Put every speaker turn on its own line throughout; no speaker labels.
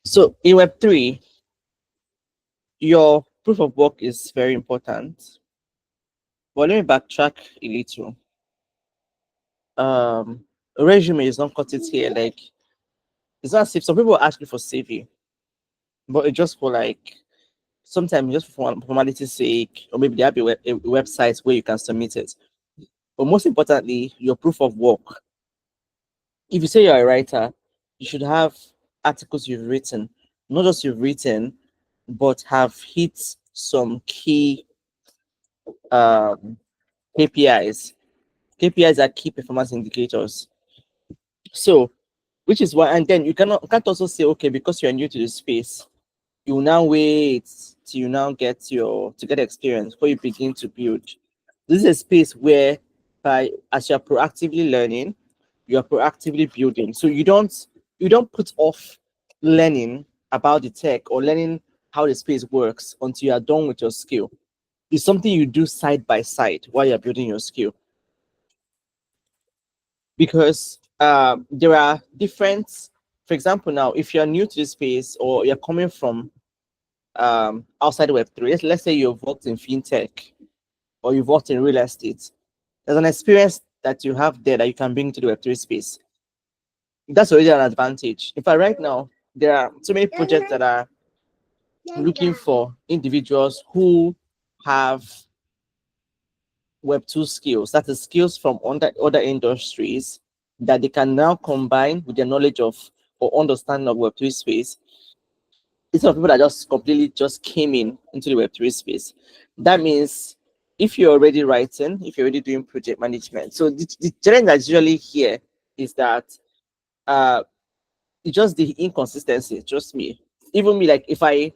So in Web3, your proof of work is very important. But let me backtrack a little. Um, Resume is not cut it here. Like, it's not as if some people ask you for CV, but it's just for like sometimes just for formality's sake, or maybe they have a website where you can submit it. But most importantly, your proof of work. If you say you're a writer, you should have articles you've written, not just you've written, but have hit some key um, KPIs. KPIs are key performance indicators. So, which is why, and then can't also say, okay, because you're new to the space, you now wait till you now get to get experience before you begin to build. This is a space where by as you're proactively learning, you're proactively building. So you don't put off learning about the tech or learning how the space works until you are done with your skill. It's something you do side by side while you're building your skill. Because there are different, for example, now if you're new to the space or you're coming from outside Web3, let's say you've worked in fintech or you've worked in real estate, there's an experience that you have there that you can bring to the Web3 space. That's already an advantage. In fact, right now, there are so many projects that are looking for individuals who have Web2 skills, that is skills from other industries that they can now combine with their knowledge of or understanding of Web3 space. It's not people that just completely just came into the Web3 space. That means if you're already writing, if you're already doing project management. So the challenge that's usually here is that uh it's just the inconsistency. Trust me. Even me, like if I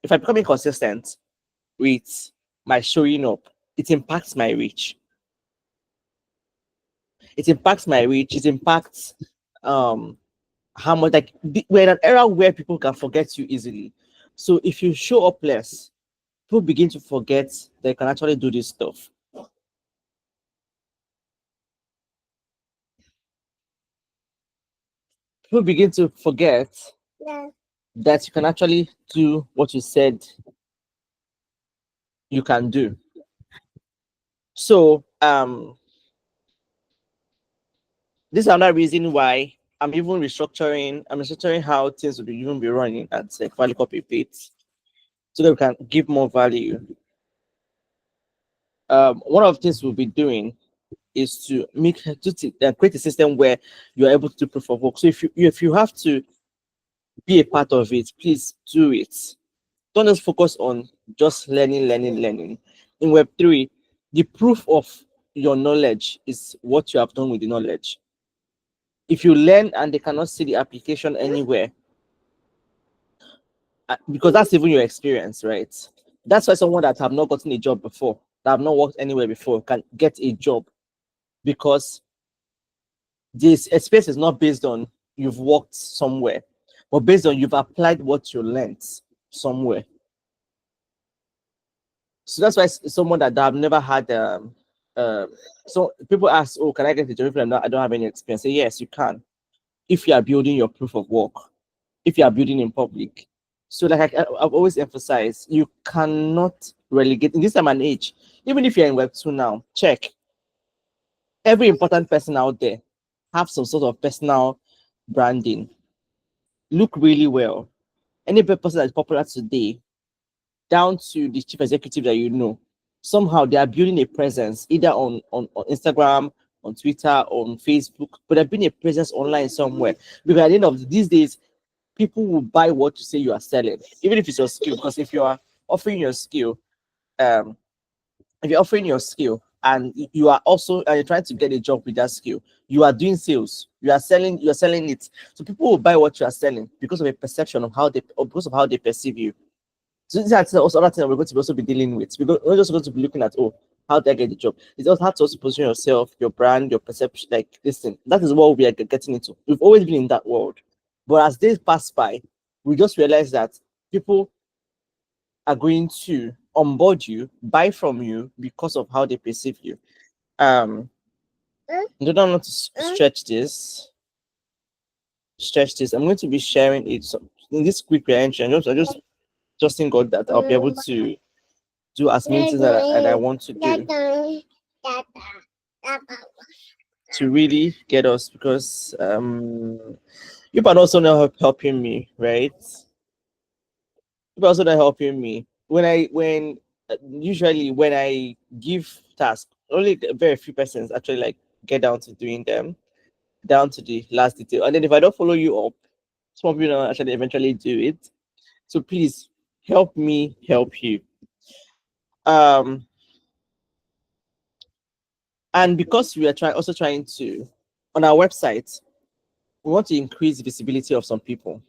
become inconsistent with my showing up, it impacts my reach. It impacts my reach. It impacts um how much like we're in an era where people can forget you easily. So if you show up less, people begin to forget they can actually do this stuff. People begin to forget that you can actually do what you said you can do. So this is another reason why I'm restructuring how things will be even be running at Quali Copy Pits so that we can give more value. One of the things we'll be doing is to create a system where you are able to do proof of work. So if you have to be a part of it, please do it. Don't just focus on just learning. In Web3, the proof of your knowledge is what you have done with the knowledge. If you learn and they cannot see the application anywhere, because that's even your experience, right? That's why someone that have not gotten a job before, that have not worked anywhere before, can get a job because this space is not based on you've worked somewhere, but based on you've applied what you learned somewhere. So that's why someone that I've never had uh, so people ask, oh, can I get a job if I don't have any experience? Say yes, you can, if you are building your proof of work, if you are building in public. So like I've always emphasized, you cannot relegate in this time and age, even if you're in Web2 now, check every important person out there have some sort of personal branding. Look really well. Any person that's popular today, down to the chief executive that you know, somehow they are building a presence either on Instagram, on Twitter, on Facebook, but they're building a presence online somewhere. Because at the end of these days, people will buy what you say you are selling, even if it's your skill. Because if you are offering your skill, um, if you're offering your skill and you are also and you're trying to get a job with that skill, you are doing sales, you're selling it. So people will buy what you are selling because of a perception of how they or because of how they perceive you. So these are also other things we're going to also be dealing with. We're not just going to be looking at, oh, how do I get the job? It's also how to also position yourself, your brand, your perception, like this thing. That is what we are getting into. We've always been in that world. But as days pass by, we just realize that people are going to onboard you, buy from you because of how they perceive you. I don't want to stretch this. I'm going to be sharing it in this quick reaction, I just trusting God that I'll be able to do as many things that I want to do to really get us, because you are also not helping me, right? People also not helping me when usually when I give tasks, only very few persons actually like get down to doing them, down to the last detail. And then if I don't follow you up, some of you don't actually eventually do it. So please help me help you. Um, and because we are also trying to, on our website, we want to increase visibility of some people.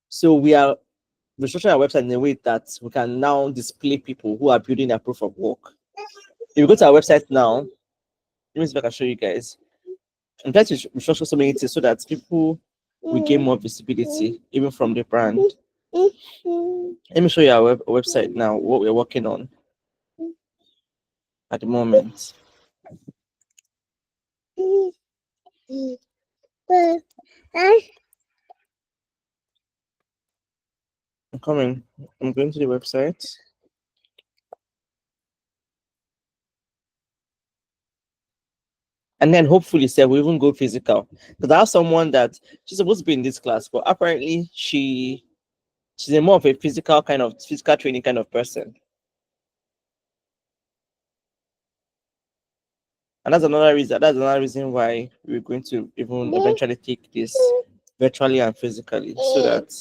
So we are restructuring our website in a way that we can now display people who are building their proof of work. If you go to our website now, let me see if I can show you guys. I'm trying to restructure so many things so that people will gain more visibility, even from the brand. Let me show you our website now, what we're working on at the moment. I'm coming. I'm going to the website. And then hopefully, say we'll even go physical. Because I have someone that she's supposed to be in this class, but apparently she's a more of a physical training kind of person. And that's another reason. That's another reason why we're going to even eventually take this virtually and physically, so that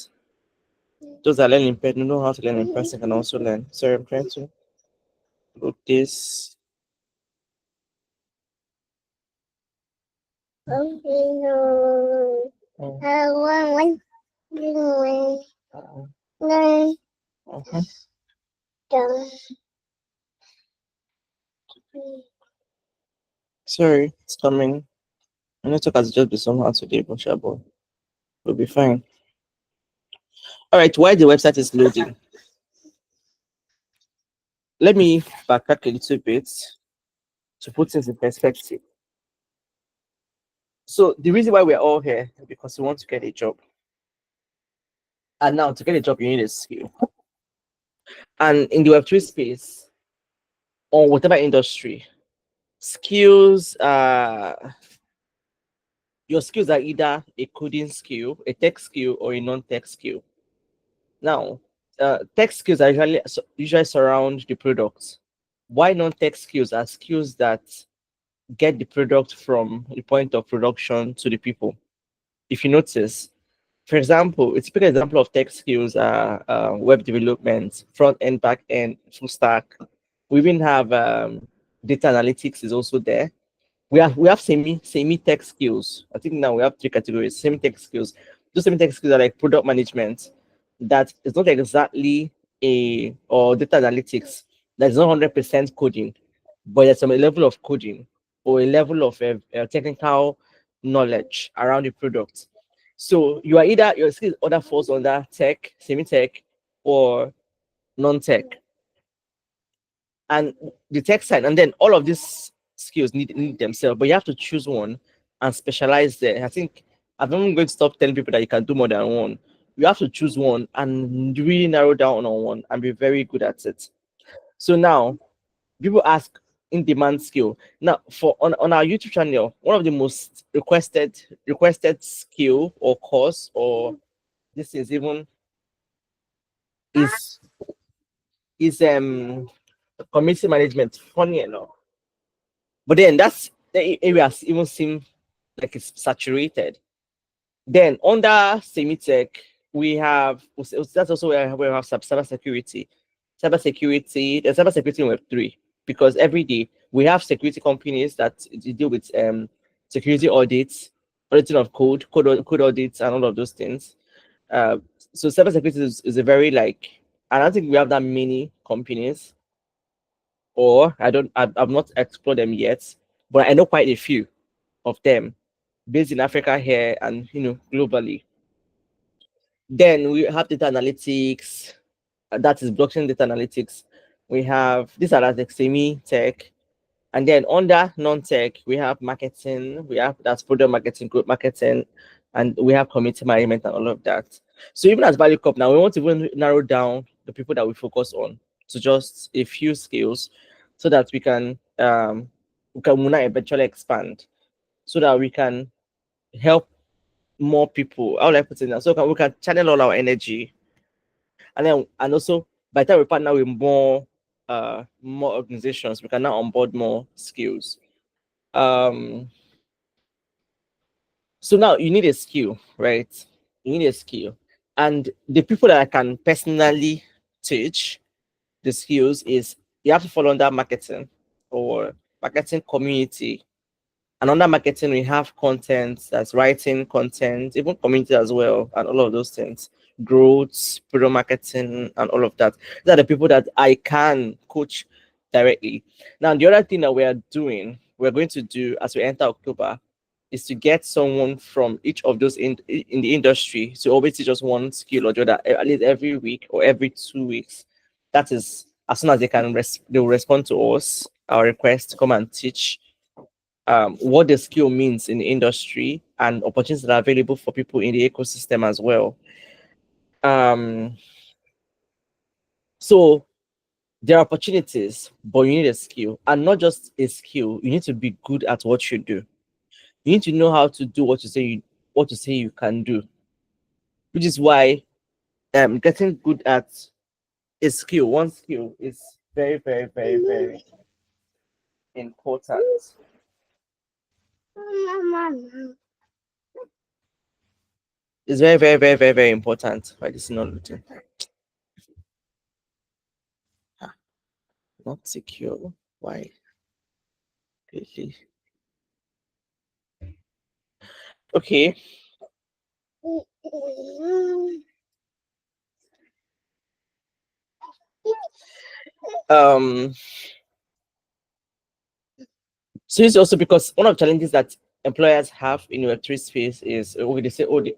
those that learn in person know how to learn in person can also learn. Sorry, I'm trying to load this. Sorry, it's coming. I know it has just be somehow today, but we'll be fine. All right, while the website is loading, let me backtrack a little bit to put things in perspective. So the reason why we're all here is because we want to get a job. And now to get a job, you need a skill. And in the Web3 space, or whatever industry, skills your skills are either a coding skill, a tech skill, or a non-tech skill. Now, tech skills are usually surround the product. Why non-tech skills are skills that get the product from the point of production to the people. If you notice, for example, a typical example of tech skills are web development, front end, back end, full stack. We even have data analytics is also there. We have semi tech skills. I think now we have three categories: semi tech skills. Those semi tech skills are like product management. That is not exactly or data analytics. That's not 100% coding, but there's some level of coding or a level of technical knowledge around the product. So you are either your skills either falls under tech, semi tech, or non tech, and the tech side, and then all of these skills need themselves, but you have to choose one and specialize there. I think I'm not going to stop telling people that you can do more than one. You have to choose one and really narrow down on one and be very good at it. So now people ask in demand skill. Now on our YouTube channel, one of the most requested skill or course or this is even is is community management. Funny enough. But then that's the areas even seem like it's saturated. Then under semi-tech, we have that's also where we have cyber security. There's cyber security in Web3 because every day we have security companies that deal with security audits, auditing of code audits, and all of those things. Uh, so cyber security is a very I don't think we have that many companies, or I've not explored them yet, but I know quite a few of them based in Africa here and globally. Then we have data analytics, that is blockchain data analytics. We have these are like semi-tech, and then under non-tech we have marketing, we have that's product marketing, group marketing, and we have community management and all of that. So even as Value Cup now, we want to even narrow down the people that we focus on to just a few skills, so that we can eventually expand, so that we can help more people. How will I put it now? So we can channel all our energy, and also by the time we partner with more organizations, we can now onboard more skills. Um, so now you need a skill, right? You need a skill, and the people that I can personally teach the skills is, you have to follow under marketing or marketing community. And under marketing, we have content, that's writing content, even community as well, and all of those things. Growth, product marketing, and all of that. These are the people that I can coach directly. Now, the other thing that we're going to do as we enter October, is to get someone from each of those in the industry to always teach us one skill or the other, at least every week or every 2 weeks. That is, as soon as they will respond to us, our request to come and teach what the skill means in the industry and opportunities that are available for people in the ecosystem as well. Um, so there are opportunities, but you need a skill, and not just a skill. You need to be good at what you do. You need to know how to do what you say you can do, which is why getting good at a skill, one skill, is very, very, very, very important. It's very, very, very, very, very important. Why this is not looking? Not secure. Why? Really? Okay. Um. So it's also because one of the challenges that employers have in Web3 space is, they say, oh, the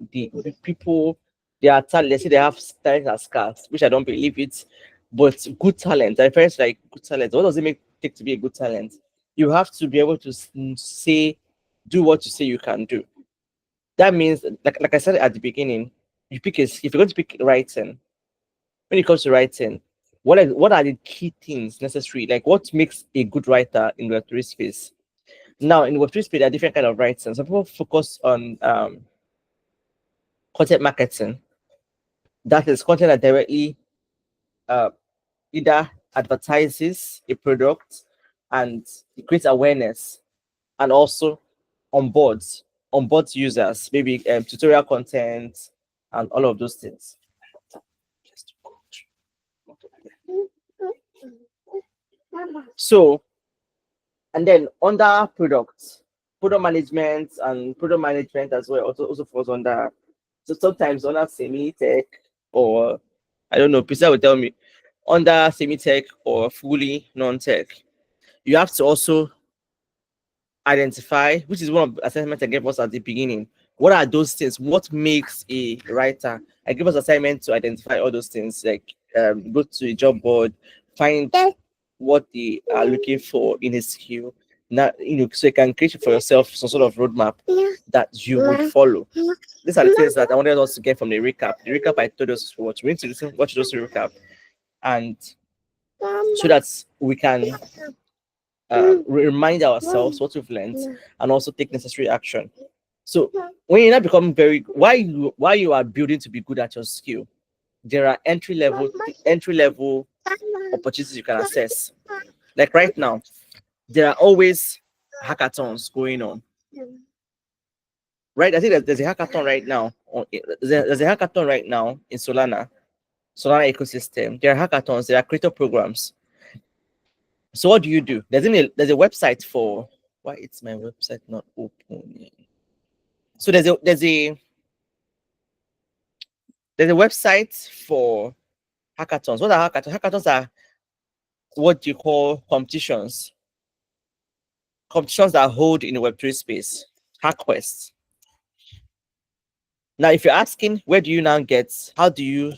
people, they are talent. They say they have talent as scarce, which I don't believe it. But good talent, I first like good talent. What does it take to be a good talent? You have to be able to say, do what you say you can do. That means, like I said at the beginning, if you're going to pick writing, when it comes to writing, what are the key things necessary? Like, what makes a good writer in the Web3 space? Now, in Web3 space, there are different kind of writing. Some people focus on content marketing. That is content that directly uh, either advertises a product and it creates awareness, and also onboards users, maybe tutorial content and all of those things. So, and then under product management as well also falls under. So sometimes under semi tech, or I don't know, Pisa will tell me, under semi tech or fully non tech, you have to also identify, which is one of the assessments I gave us at the beginning. What are those things? What makes a writer? I give us assignment to identify all those things, like go to a job board, find what they are looking for in a skill. Now, so you can create for yourself some sort of roadmap that you would follow. These are the things that I wanted us to get from the recap. The recap I told us what we need to listen, watch those recap, and so that we can remind ourselves what we've learned and also take necessary action. So when you now become why you are building to be good at your skill, there are entry level opportunities you can access. Like right now, there are always hackathons going on. Right, I think there's a hackathon right now. There's a hackathon right now in Solana ecosystem. There are hackathons. There are creator programs. So what do you do? There's a website for, why it's my website not open? So there's a website for hackathons. What are hackathons? Hackathons are what you call competitions. Competitions that hold in the Web3 space. HackQuest. Now, if you're asking, how do you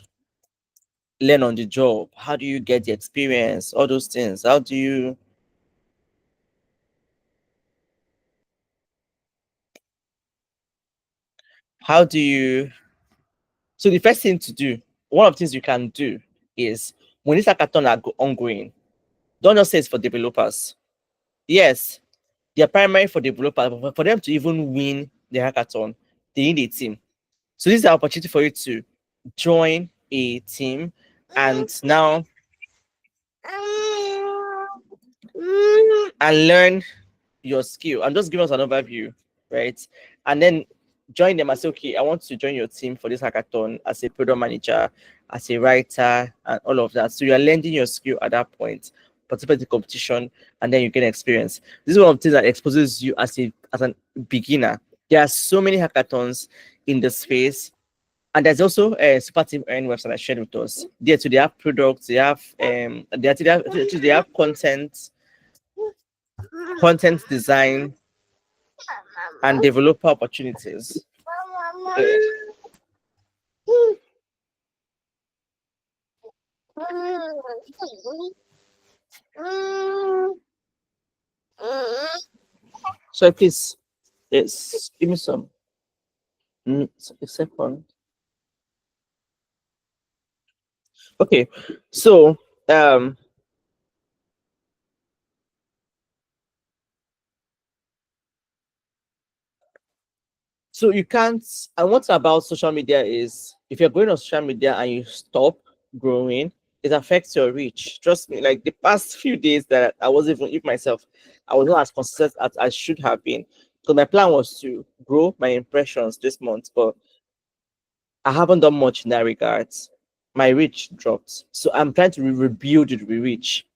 learn on the job? How do you get the experience? All those things. How do you So the first thing to do, one of the things you can do is when this hackathon are ongoing, don't just say it's for developers. Yes, they are primary for developers, but for them to even win the hackathon, they need a team. So this is an opportunity for you to join a team and now and learn your skill. I'm just giving us an overview, right? And then join them and say, okay, I want to join your team for this hackathon as a product manager, as a writer, and all of that. So you're learning your skill at that point, participate in the competition, and then you get experience. This is one of the things that exposes you as a beginner. There are so many hackathons in the space. And there's also a super team earn website that shared with us. There too, they have products, they have they have content design and developer opportunities. So please, yes, give me some a second. Okay, so so you can't. And what's about social media is if you're going on social media and you stop growing, it affects your reach. Trust me, like the past few days that I wasn't even myself, I was not as consistent as I should have been. So my plan was to grow my impressions this month, but I haven't done much in that regard. My reach dropped. So I'm trying to rebuild the reach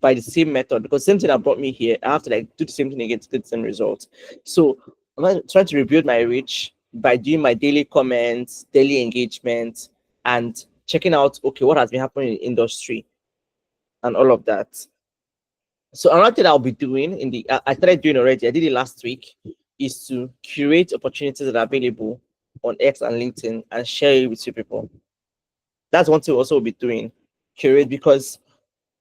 by the same method because same thing that brought me here, I have to like do the same thing again to get the same results. So I'm trying to rebuild my reach by doing my daily comments, daily engagement, and checking out okay what has been happening in the industry and all of that. So another thing I'll be doing in the I started doing already, I did it last week, is to curate opportunities that are available on X and LinkedIn and share it with you people. That's one thing we'll also be doing, curate, because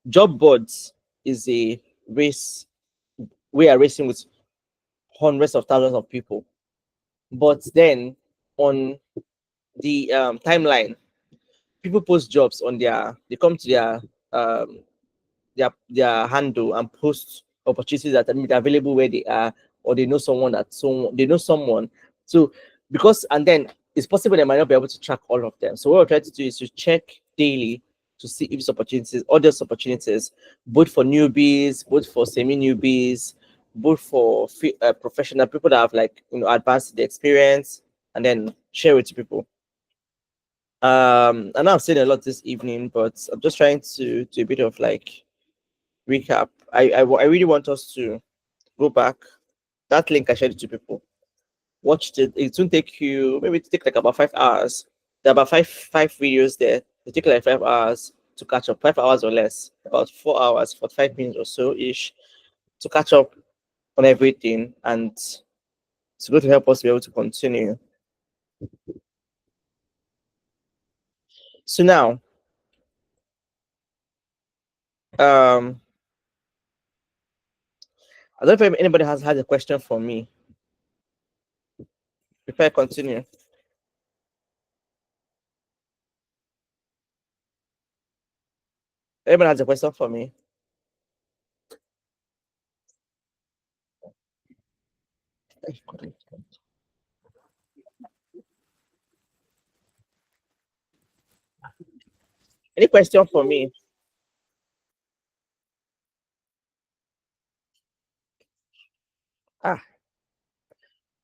job boards is a race. We are racing with hundreds of thousands of people. But then on the timeline, people post jobs on they come to their handle and post opportunities that are available where they are, or they know someone they know someone. So because and then it's possible they might not be able to track all of them. So what we're trying to do is to check daily to see if it's opportunities, other opportunities, both for newbies, both for semi-newbies, both for professional people that have like advanced the experience, and then share it to people. I know I've said a lot this evening, but I'm just trying to do a bit of like recap. I really want us to go back. That link I shared it to people. Watch it. It won't take you maybe to take like about 5 hours. There are about five videos there. It take like 5 hours to catch up. 5 hours or less. About 4 hours, 45 minutes or so ish to catch up on everything, and it's going to help us be able to continue. So now, I don't know if anybody has had a question for me before I continue. Anybody has a question for me? Any question for me? Ah,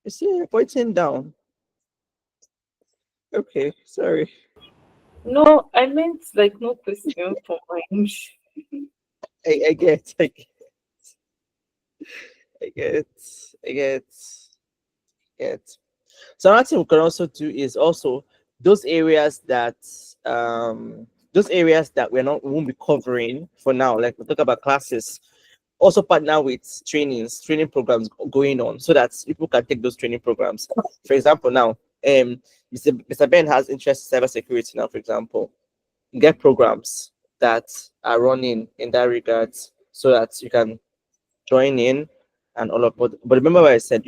you see, you're pointing down. Okay, sorry.
No, I meant like no question for mine.
I get, I get, I get, get. So another thing we can also do is also those areas that we won't be covering for now. Like we talk about classes, also partner with training programs going on so that people can take those training programs. For example, now Mr. Ben has interest in cybersecurity now, for example. Get programs that are running in that regard so that you can join in and all of but remember what I said,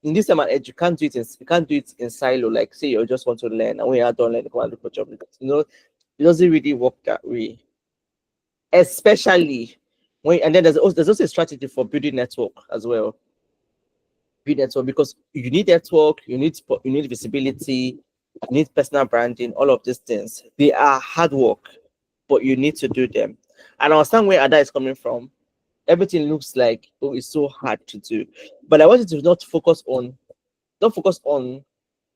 in this time and age, you can't do it in silo. Like say you just want to learn, and when you're done learning, come and look for job. You know, it doesn't really work that way. Especially when, and then there's also a strategy for building network as well. Build network because you need network, you need visibility, you need personal branding, all of these things. They are hard work, but you need to do them. And I understand where Ada is coming from. Everything looks like, oh, it's so hard to do. But I want you to not focus on, don't focus on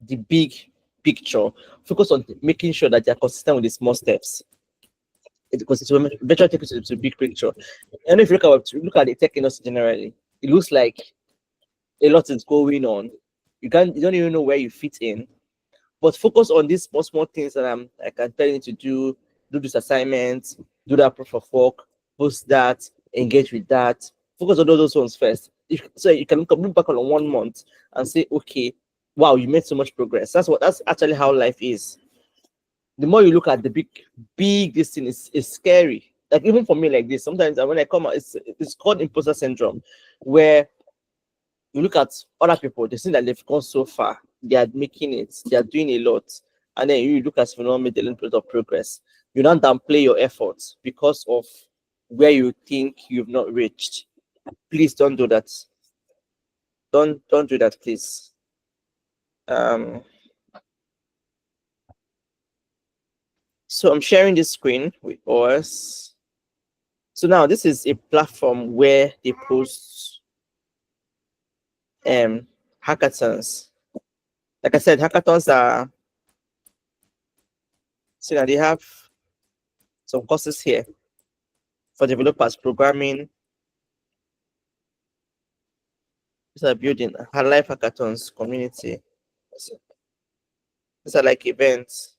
the big picture. Focus on making sure that you're consistent with the small steps. Because it will better take you to the big picture. And if you look at the tech industry generally, it looks like a lot is going on. You don't even know where you fit in. But focus on these small things that I can tell you to do this assignment, do that proof of work, post that, engage with that. Focus on all those ones first. So you can look back on 1 month and say, okay, wow, you made so much progress. That's actually how life is. The more you look at the big this thing is scary. Like even for me, like this, sometimes when I come out, it's called imposter syndrome, where you look at other people, they see that they've gone so far, they are making it, they are doing a lot, and then you look at you not made a little bit of progress. You don't downplay your efforts because of where you think you've not reached. Please don't do that. Don't do that, please. Um, so I'm sharing this screen with us. So now this is a platform where they post hackathons. Like I said, hackathons are so now they have some courses here for developers, programming. These are building her life hackathons community. These are like events.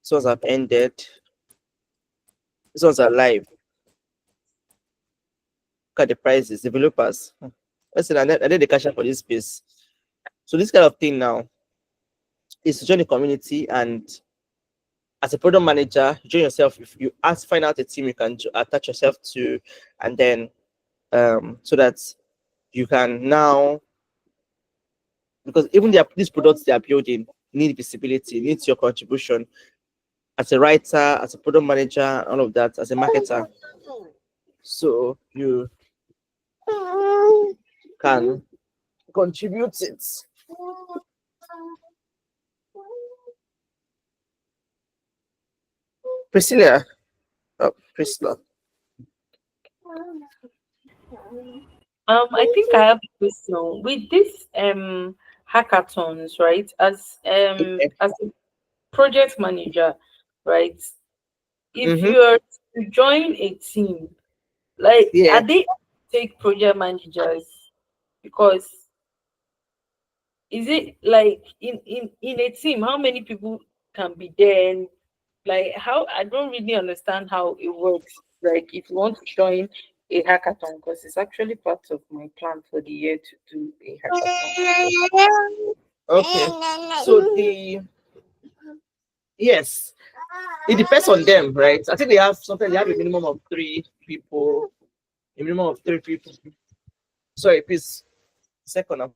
These ones have ended. These ones are live. Look at the prices, developers. Listen, I need the cash out for this space. So this kind of thing now is to join the community, and as a product manager, join yourself. If you ask, find out a team you can attach yourself to, and then so that you can now, because even these products they are building need visibility, needs your contribution as a writer, as a product manager, all of that, as a marketer. So you can contribute it. Priscilla, Priscilla.
I think I have a question with this hackathons, right? As a project manager, right? If
Mm-hmm.
you're to join a team, like
Yeah.
are they take project managers? Because is it like in a team, how many people can be there? And like how I don't really understand how it works. Like if you want to join a hackathon, because it's actually part of my plan for the year to do a hackathon.
Okay. So the yes, it depends on them, right? I think they have sometimes they have a minimum of 3 people. A minimum of 3 people. Sorry, please. Second.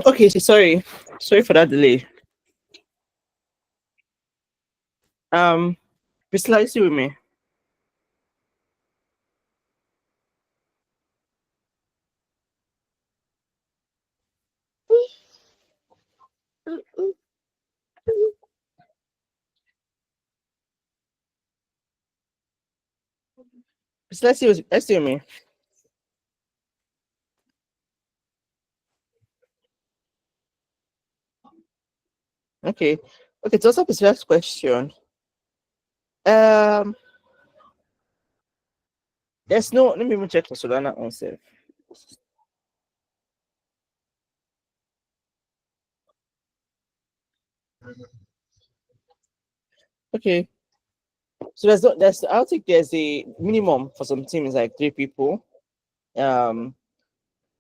Okay, so sorry for that delay. Priscilla, you still with me? Priscilla, still with me? Okay. Okay, to answer Priscilla's question, um, there's no. Let me even check for Solana on self. Okay, so there's I don't think there's a minimum for some teams like 3 people. Um,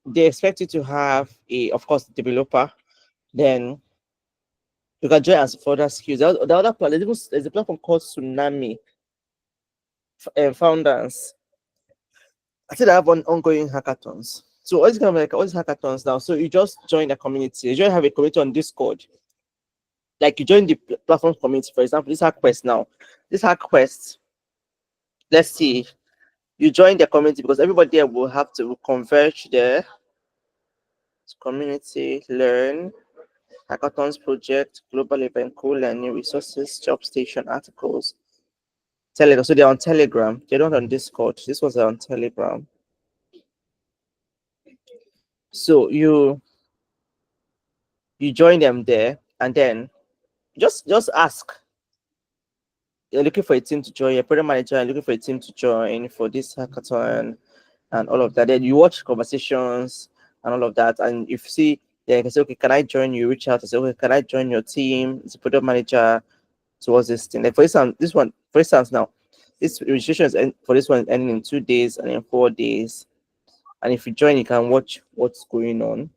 they expect you to have a, of course, developer. Then you can join as further skills. The other platform, there's a platform called Tsunami Founders. I said I have one ongoing hackathons. So all these kind of like all these hackathons now. So you just join the community. You just have a community on Discord. Like you join the platform community, for example, this hack quest now. This hack quest, let's see, you join the community because everybody there will have to converge there. Community, learn, hackathons project, global event, cool learning, resources, job station, articles, Telegram. So they're on Telegram. They're not on Discord. This was on Telegram. So you join them there, and then just ask. You're looking for a team to join. Your product manager, and looking for a team to join for this hackathon and all of that. Then you watch conversations and all of that, and if you see, then you can say, okay, can I join you? Reach out and say, okay, can I join your team? It's a product manager towards this thing. Like for instance, this one, for instance, now this registration is for this one ending in 2 days and in 4 days. And if you join, you can watch what's going on.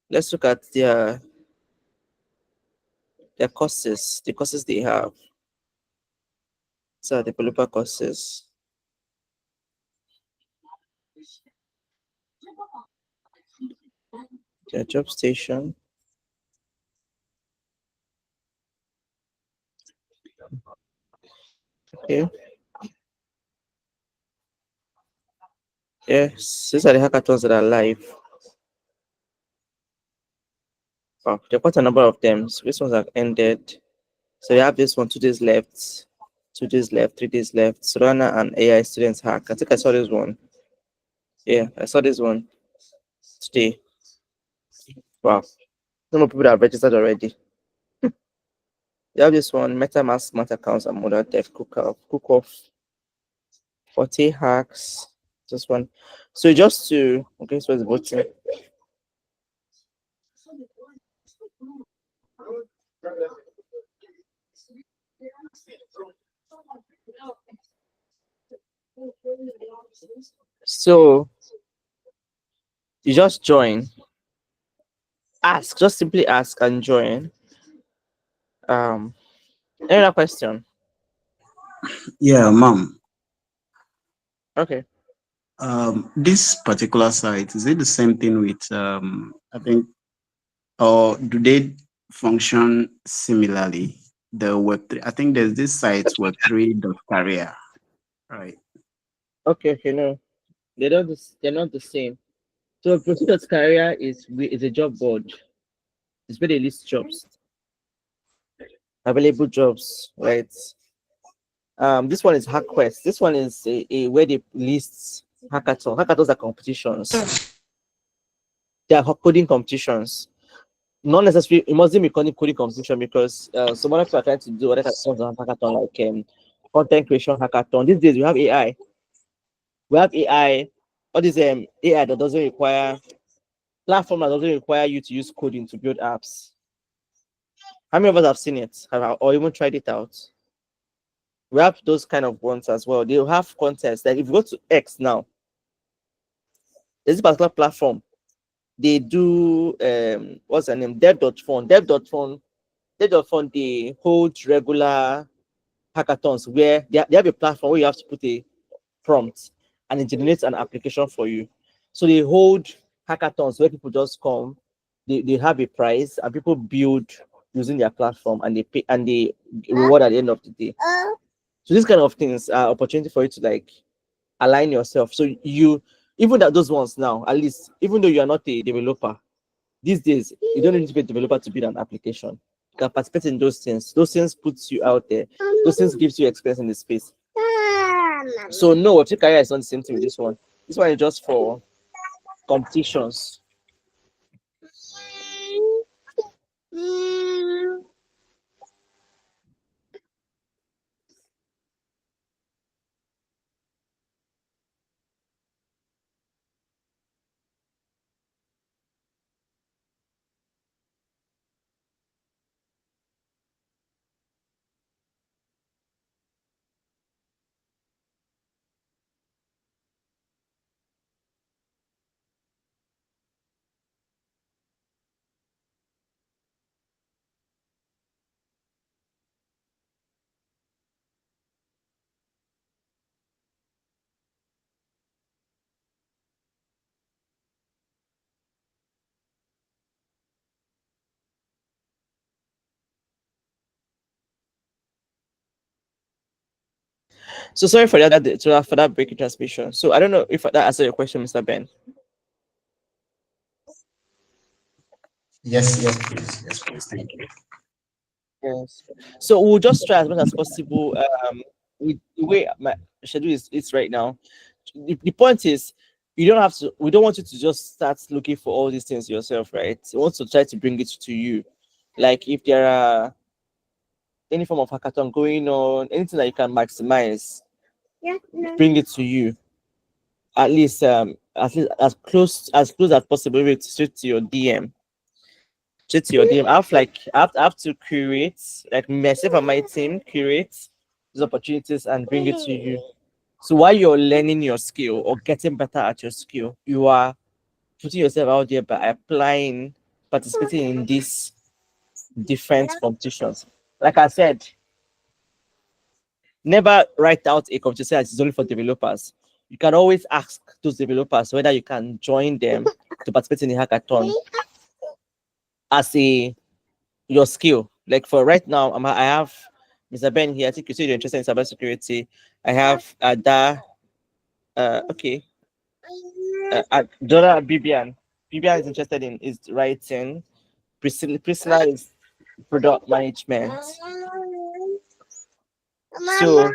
Let's look at their courses, the courses they have. So developer courses. Their job station. Okay. Yes, these are the hackathons that are live. Wow, there are quite a number of them. So these ones have ended. So you have this one, 2 days left, 2 days left, 3 days left. Solana and AI students hack. I think I saw this one. Yeah, I saw this one today. Wow. No more people that have registered already. You have this one, MetaMask smart accounts and modern dev cook off 40 hacks. Just one. So just to okay, so it's voting. So you just join, ask, just simply ask and join. Any other question?
Yeah, ma'am.
Okay.
This particular site, is it the same thing with I think, or do they function similarly? The Web3, I think there's this site Web3.career, right?
Okay, no. They're not the same. So Procedures Career is a job board. It's where they list jobs, available jobs, right? This one is HackQuest. This one is a where they list hackathons. Hackathons are competitions. They are coding competitions. Not necessarily, it mustn't be coding competition because some other people are trying to do other hackathons on hackathon, like content creation hackathon. These days we have AI. We have AI. All this AI that doesn't require platform that doesn't require you to use coding to build apps. How many of us have seen it or even tried it out? We have those kind of ones as well. They'll have contests. Like if you go to X now, there's a particular platform. They do what's the name? Dev.fund. Dev.fund, they hold regular hackathons where they have a platform where you have to put a prompt. and it generates an application for you. So they hold hackathons where people just come, they have a prize, and people build using their platform, and they pay and they reward at the end of the day. So these kind of things are opportunity for you to like align yourself. So you, even that those ones now, at least, even though you are not a developer, these days you don't need to be a developer to build an application. You can participate in those things. Those things puts you out there. Those things gives you experience in the space. So no, what your career is not the same thing with this one. This one is just for competitions. So sorry for that breaking transmission. So I don't know if that answered your question, Mr. Ben.
Yes, yes, please. Yes, please. Thank you.
Yes. So we'll just try as much as possible. With the way my schedule is right now, the point is, you don't have to. We don't want you to just start looking for all these things yourself, right? We want to try to bring it to you. Like if there are any form of hackathon going on, anything that you can maximize, bring it to you. At least as close as possible with straight to your DM. Straight to your DM. I have to curate, like myself and my team curate these opportunities and bring it to you. So while you're learning your skill or getting better at your skill, you are putting yourself out there by applying, participating in these different competitions. Like I said, never write out a competition that is only for developers. You can always ask those developers whether you can join them to participate in the hackathon as a your skill. Like for right now, I have Mr. Ben here. I think you said you're interested in cybersecurity. I have Ada. Okay. Dora Bibian. Bibian is interested in is writing. Priscilla is product management. So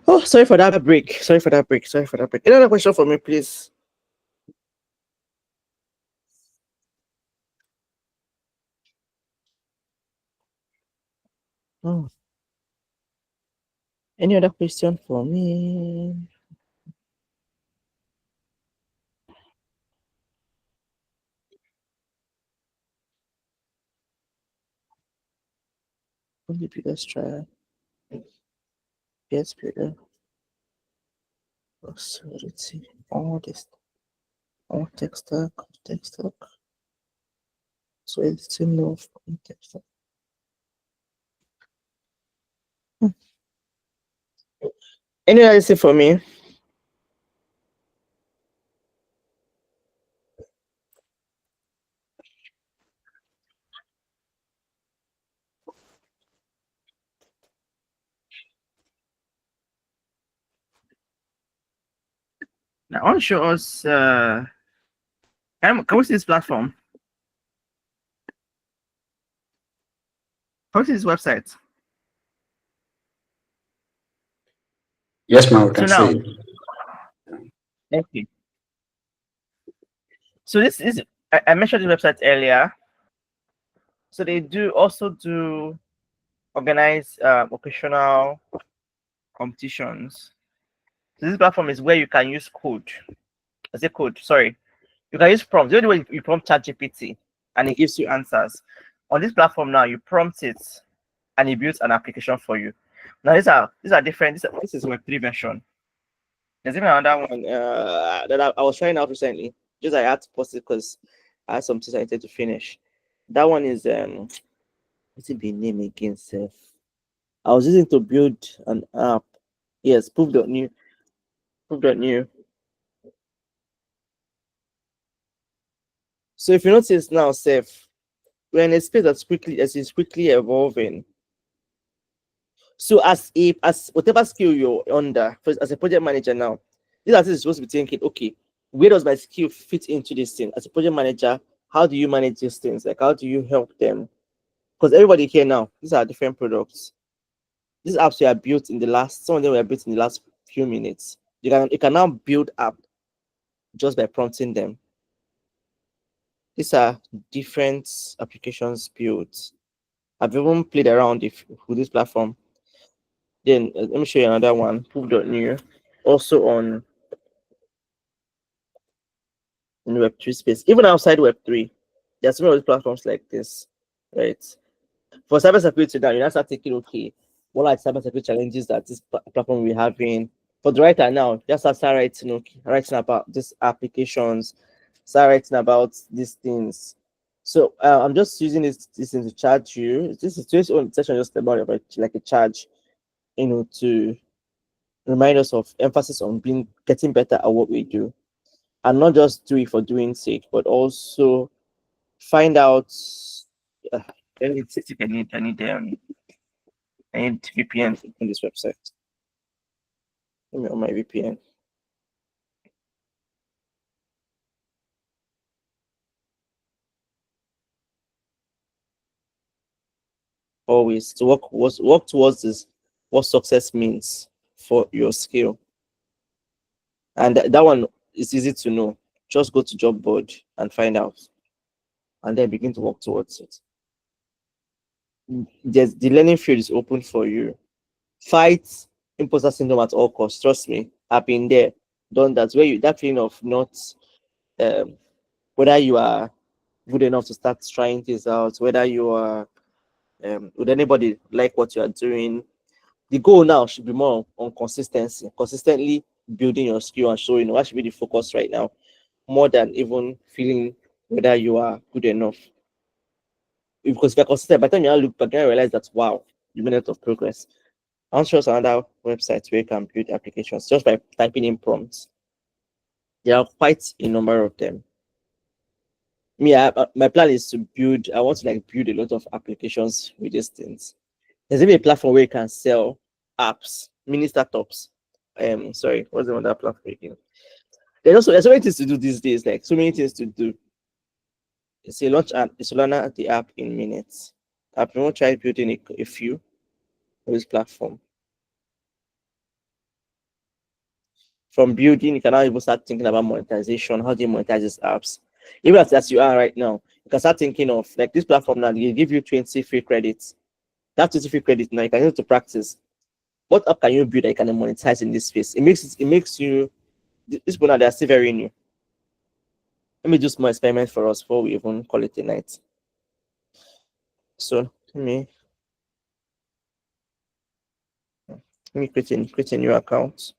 Oh, sorry for that break. Sorry for that break. Sorry for that break. Another question for me, please. Oh. Any other question for me? Only biggest try. Yes, bigger. Authority. All this. All text stack. Text stack. So it's enough text stack. Any other thing for me? Now, I want to show us. Can we see this platform? Can we see this website?
Yes, ma'am, we
So
can
now,
see it.
okay. So this is I mentioned the website earlier. So they do also do organize occasional competitions. So this platform is where you can use code. I say code, sorry. You can use prompts. The only way you prompt ChatGPT and it gives you answers. On this platform now, you prompt it and it builds an application for you. Now these are different. This is Web3 version. There's even another one that I was trying out recently. Just I had to post it because I had some things I needed to finish. That one is what's it be name again, Seth? I was using to build an app. Yes, proof.new. Proof.new. So if you notice now, Seth, we're in a space that's quickly evolving. So as whatever skill you're under, as a project manager now, this artist is supposed to be thinking, okay, where does my skill fit into this thing? As a project manager, how do you manage these things? Like how do you help them? Because everybody here now, these are different products. These apps were built in the last, some of them were built in the last few minutes. You can now build app just by prompting them. These are different applications built. I've even played around with this platform. Then let me show you another one, proof.new, also on in Web3 space. Even outside Web3, there's some of these platforms like this, right? For cybersecurity now, you now start thinking, okay, what are the cybersecurity challenges that this platform will be having? For the writer now, just start writing, okay, writing about these applications, start writing about these things. So I'm just using this thing to charge you. This is just on session just about like a charge, to remind us of emphasis on getting better at what we do, and not just do it for doing sake, but also find out. Uh, I need VPN on this website. Let me on my VPN. Always to work towards this, what success means for your skill, and that one is easy to know. Just go to job board and find out, and then begin to work towards it. The learning field is open for you. Fight imposter syndrome at all costs. Trust me, I've been there, done that. Where you that feeling of not um, whether you are good enough to start trying things out, whether you are would anybody like what you are doing. The goal now should be more on consistency, consistently building your skill and showing what should be the focus right now, more than even feeling whether you are good enough. Because if you're consistent, by the time you look back, you realize that wow, you made a lot of progress. I'll show us another website where you can build applications just by typing in prompts. There are quite a number of them. My plan is to build. I want to build a lot of applications with these things. There's even a platform where you can sell apps, mini startups. Sorry, what's the other platform again? There's so many things to do these days. Like so many things to do. It's a launch and it's learn the app in minutes. I've even tried building a few on this platform. From building, you can now even start thinking about monetization. How do you monetize these apps? Even as you are right now, you can start thinking of like this platform now. They give you 20 free credits. That 20 free credit now you can use to practice. What app can you build that you can monetize in this space? It makes you this people now they are still very new. Let me do some more experiment for us before we even call it a night. So let me create a new account.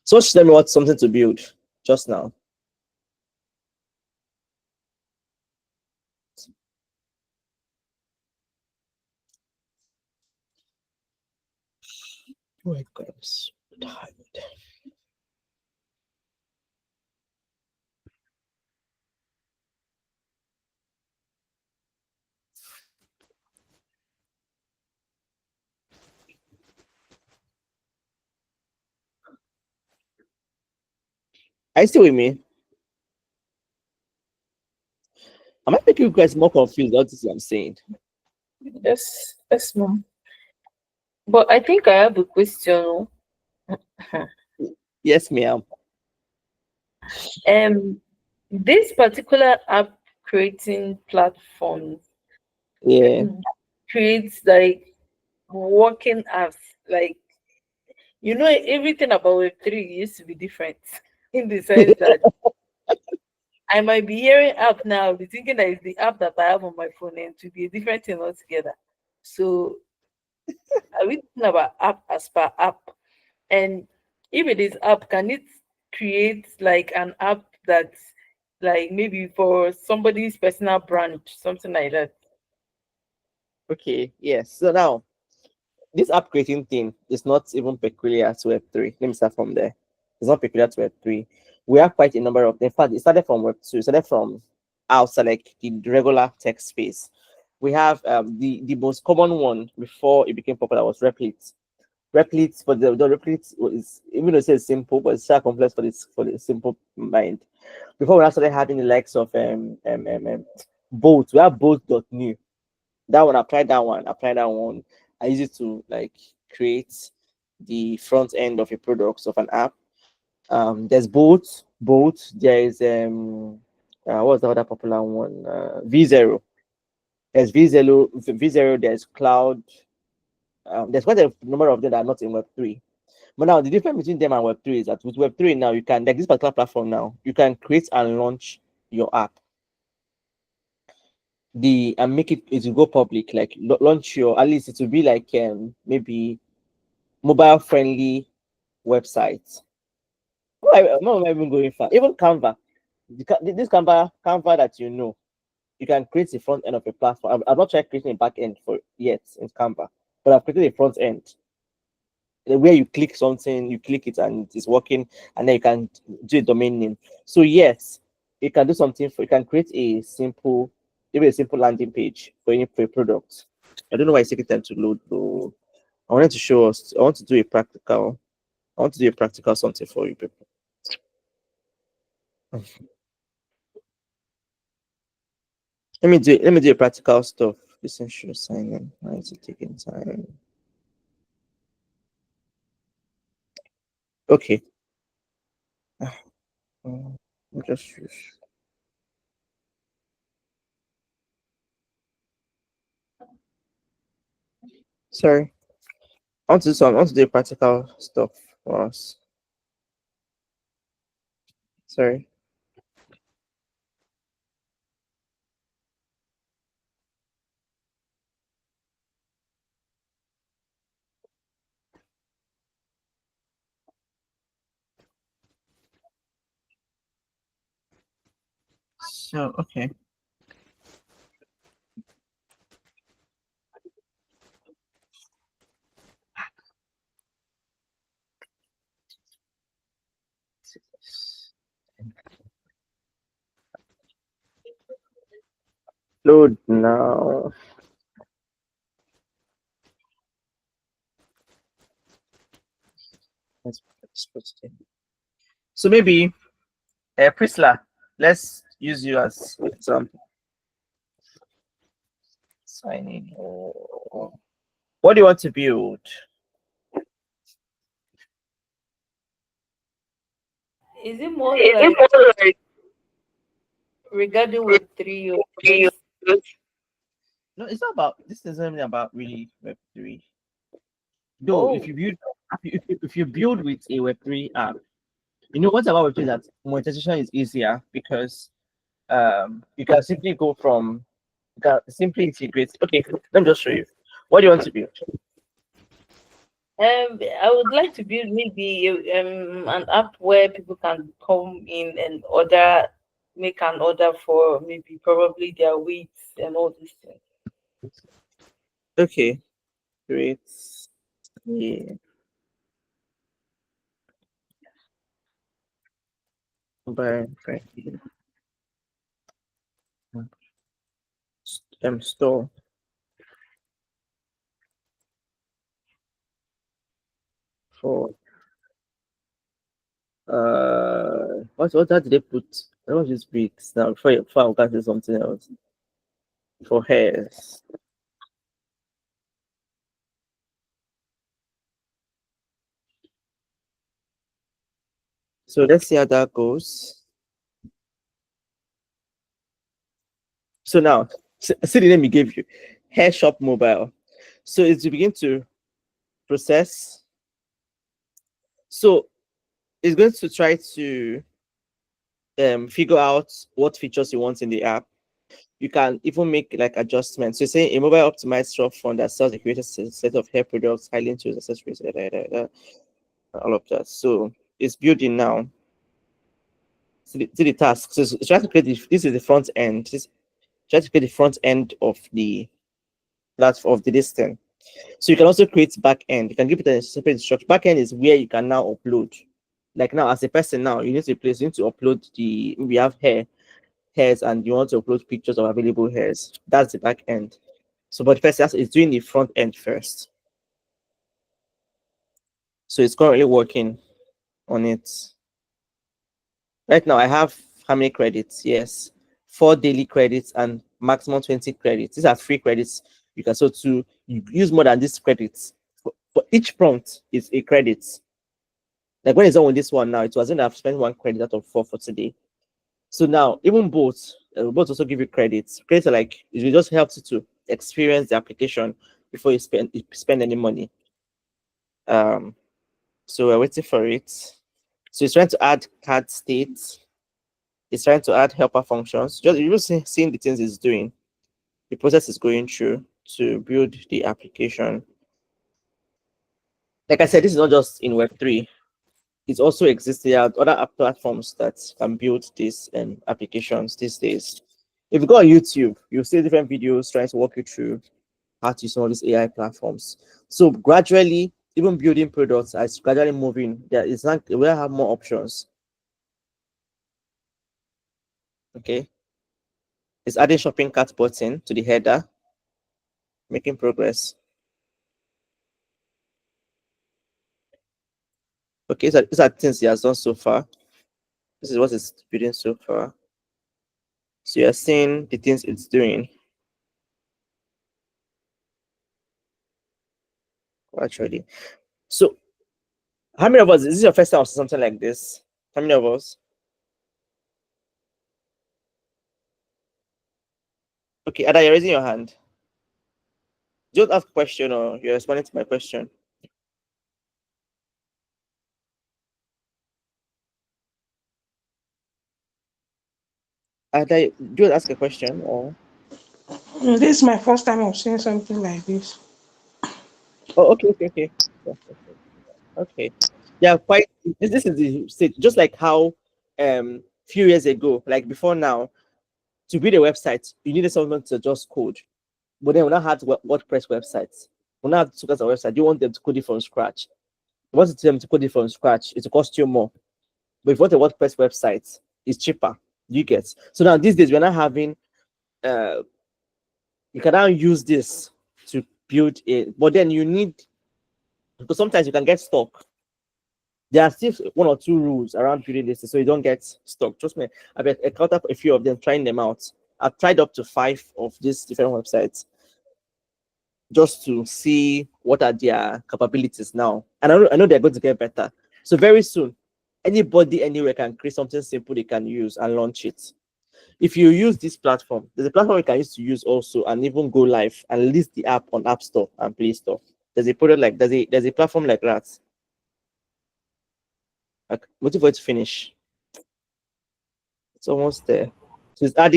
So tell me what's something to build just now. Oh my God, I'm so tired. Are you still with me? Am I making you guys more confused? What is I'm saying?
Yes, mom. But I think I have a question.
Yes, ma'am.
This particular app creating platform
Yeah.
creates like working apps. Like everything about Web3 used to be different in the sense that I might be hearing app now, be thinking that it's the app that I have on my phone and to be a different thing altogether. So are we talking about app as per app? And if it is app, can it create like an app that's like maybe for somebody's personal brand, something like that?
Okay. Yes. So now this app creating thing is not even peculiar to Web3. Let me start from there. It's not peculiar to Web3. We have quite a number of. In fact, it started from Web2. It started from outside, like the regular tech space. We have the most common one before it became popular was Replit. Replit, but the Replit is even though it says simple, but it's so complex for the simple mind. Before we started having the likes of Bolt, we have Bolt.new. That one, apply that one. I use it to like create the front end of a product of an app. There's Bolt. There is what's the other popular one? V0. There's V0. There's Cloud. There's quite a number of them that are not in Web3. But now the difference between them and Web3 is that with Web3 now you can, like this particular platform now, you can create and launch your app. And make it will go public, like launch your, at least it will be like maybe mobile friendly website. I'm not even going far. Even Canva, this Canva that you can create the front end of a platform. I've not tried creating a back end for yet in Canva, but I've created a front end where you click something, you click it and it's working, and then you can do a domain name. So yes, you can do something you can create maybe a simple landing page for any product. I don't know why it's taking time to load though. I wanted to show us. I want to do a practical. I want to do a practical something for you people. Let me do a practical stuff. This should sign in. Why is it taking time? Okay. Just sorry. I want to do a practical stuff for us. Sorry. So okay. Load now. Let's put it in. So maybe Priscilla, let's use you as example. Signing. What do you want to build?
Is it more like regarding Web3 or just
No, it's not about this. Isn't really about really Web3. Though,
oh
if you build with a Web3 app, you know what's about Web3 that monetization is easier because you can simply go from you can simply integrate. Okay, let me just show you. What do you want to build?
I would like to build maybe an app where people can come in and make an order for maybe probably their weights and all these things.
Okay, great. Yeah. By store for what did they put? I don't just breaks now before I can say something else for hairs. So let's see how that goes. So now, see the name we gave you, Hair Shop Mobile. So it's to begin to process. So it's going to try to figure out what features you want in the app. You can even make like adjustments. So say a mobile optimized shop fund that sells a created set of hair products, styling tools, accessories, all of that. So it's building now. See the task. So it's trying to create this is the front end. Try to create the front end of the platform of the listing. So you can also create back end. You can give it a separate instruction. Back end is where you can now upload. Like now, as a person now, you need to place, you need to upload we have hairs, and you want to upload pictures of available hairs. That's the back end. So, but first, it's doing the front end first. So it's currently working on it. Right now, I have how many credits? Yes, 4 daily credits and maximum 20 credits. These are free credits. You can so to you use more than these credits. For each prompt is a credit. Like when it's on with this one now, it wasn't I've spent 1 credit out of 4 for today. So now even both also give you credits. Credits are like it just helps you to experience the application before you spend any money. So we're waiting for it. So it's trying to add card states. It's trying to add helper functions. Just you just seeing the things it's doing. The process is going through to build the application. Like I said, this is not just in Web3. It also exists. There are other app platforms that can build these applications these days. If you go on YouTube, you'll see different videos trying to walk you through how to use some of these AI platforms. So gradually, even building products is gradually moving. There is not we will have more options. Okay. It's adding shopping cart button to the header, making progress. Okay, so these are things he has done so far. This is what it's building so far. So you're seeing the things it's doing. Actually. So how many of us, is this your first time or something like this? How many of us? Okay, Ada, you're raising your hand. Don't ask a question or you're responding to my question. Ada, do you ask a question or?
This is my first time of seeing something like this.
Oh, okay. Okay. Yeah, quite. This is the state. Just like how, few years ago, like before now, to build a website, you needed someone to just code. But then we now had WordPress websites. We now have to get a website. You want them to code it from scratch. You want them to code it from scratch, it will cost you more. But if you want a WordPress website, it's cheaper. You get. So now these days we're not having you can now use this to build it, but then you need because sometimes you can get stuck. There are still 1 or 2 rules around building this so you don't get stuck. Trust me, I've encountered a few of them trying them out. I've tried up to 5 of these different websites just to see what are their capabilities now. And I know they're going to get better. So very soon, anybody anywhere can create something simple they can use and launch it. If you use this platform, there's a platform you can use also and even go live and list the app on App Store and Play Store. There's a product like there's a platform like that. Like, waiting for it to finish. It's almost there. So it's add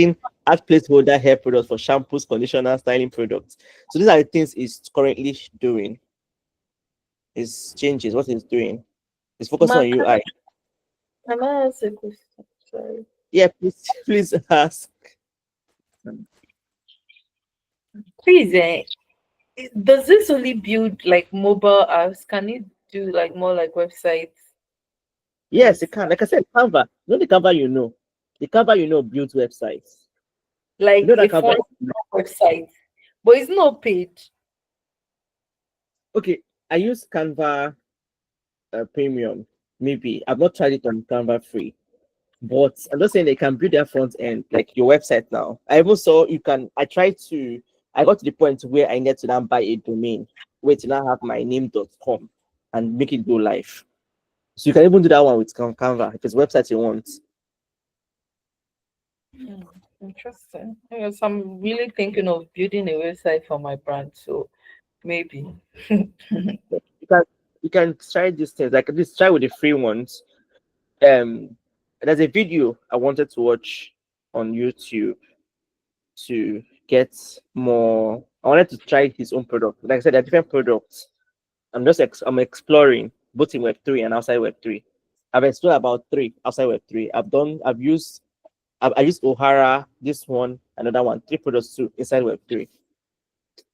placeholder hair products for shampoos, conditioner, styling products. So these are the things it's currently doing. It's changes what it's doing. It's focusing on UI.
Can I ask a question? Sorry.
Yeah, please, please ask.
Please, does this only build like mobile apps? Can it do like more like websites?
Yes, it can. Like I said, Canva. You know the Canva you know. The Canva you know builds websites.
Like
You know that
a
Canva.
phone website, but it's not paid.
Okay, I use Canva premium. Maybe I've not tried it on Canva free, but I'm just saying they can build their front end like your website now. I even saw you can. I got to the point where I need to now buy a domain where to now have my name.com and make it go live. So you can even do that one with Canva if it's website you want.
Interesting. Yes, I'm really thinking of building a website for my brand, so maybe.
You can try these things like this. Try with the free ones. There's a video I wanted to watch on YouTube to get more. I wanted to try his own product. Like I said, there are different products. I'm exploring both in Web3 and outside Web3. I've explored about three outside Web3. I used O'Hara, this one, another one, three products too inside Web3.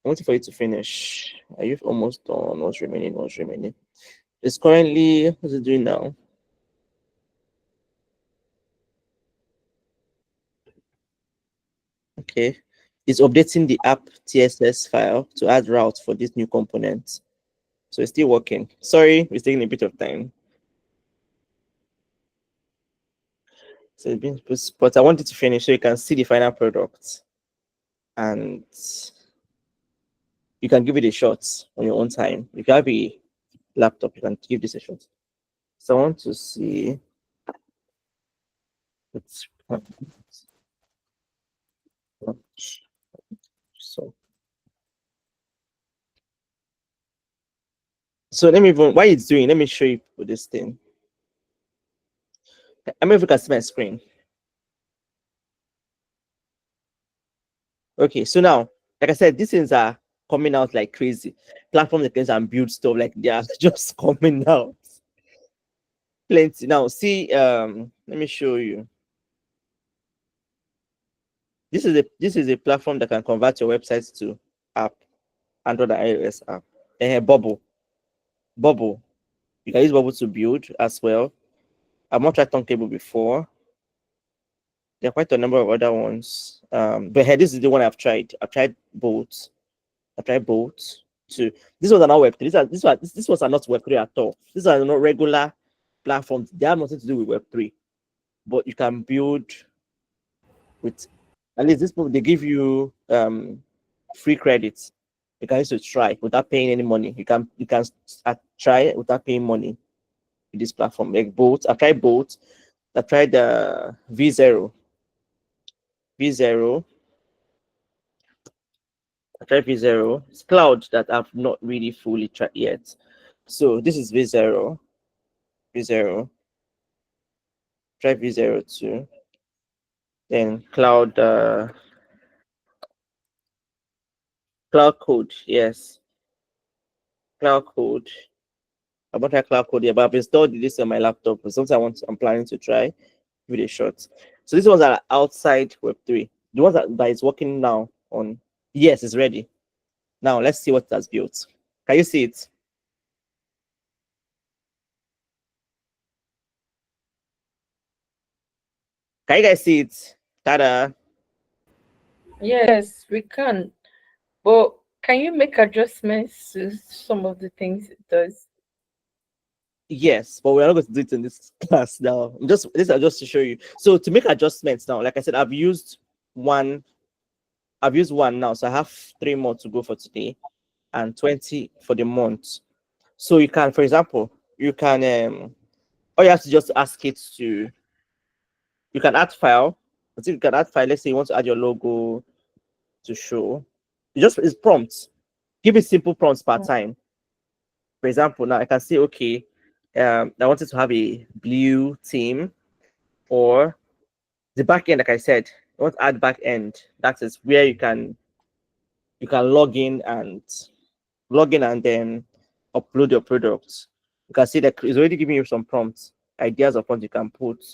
I'm waiting for you to finish. Are you almost done? What's remaining? What's remaining? It's currently, what's it doing now? Okay. It's updating the app TSS file to add routes for this new component. So it's still working. Sorry, it's taking a bit of time. So it's been, but I want it to finish so you can see the final product. And you can give it a shot on your own time. If you have a laptop, you can give this a shot. So I want to see. It's so let me even while it's doing, let me show you this thing. I mean, if you can see my screen. Okay, so now, like I said, these things are coming out like crazy. Platform that and build stuff like they are just coming out. Plenty. Now, see, let me show you. This is a platform that can convert your websites to app, Android and iOS app. Bubble. Bubble. You can use Bubble to build as well. I've not tried Turntable before. There are quite a number of other ones. But here, this is the one I've tried. I've tried both. I've tried both too. These ones are not Web3. These ones are not Web3 at all. These are not regular platforms. They have nothing to do with Web3. But you can build with at least this they give you free credits. You can use to try without paying any money. You can try without paying money with this platform. Like both. I've tried both. I've tried the V0. V0. I tried V0. It's cloud that I've not really fully tried yet. So this is V0. V0. Try V0 too. Then cloud cloud code, yes. Cloud code. I bought a cloud code here, but I've installed this on my laptop. It's something I'm planning to try. Give it a shot. So these ones are outside Web3. The ones that is working now on, yes, it's ready. Now let's see what it has built. Can you see it? Can you guys see it? Ta-da.
Yes, we can. But can you make adjustments to some of the things it does?
Yes, but we're not going to do it in this class now. This is just to show you. So to make adjustments now, like I said, I've used one now. So I have 3 more to go for today and 20 for the month. So you can, for example, you can Or you have to just ask it to, you can add file. I think you can add file. Let's say you want to add your logo to show. It's prompts. Give it simple prompts per time. For example, now I can say, okay, I wanted to have a blue theme, or the back end, like I said, I want to add back end. That is where you can log in and then upload your products. You can see that it's already giving you some prompts, ideas of what you can put.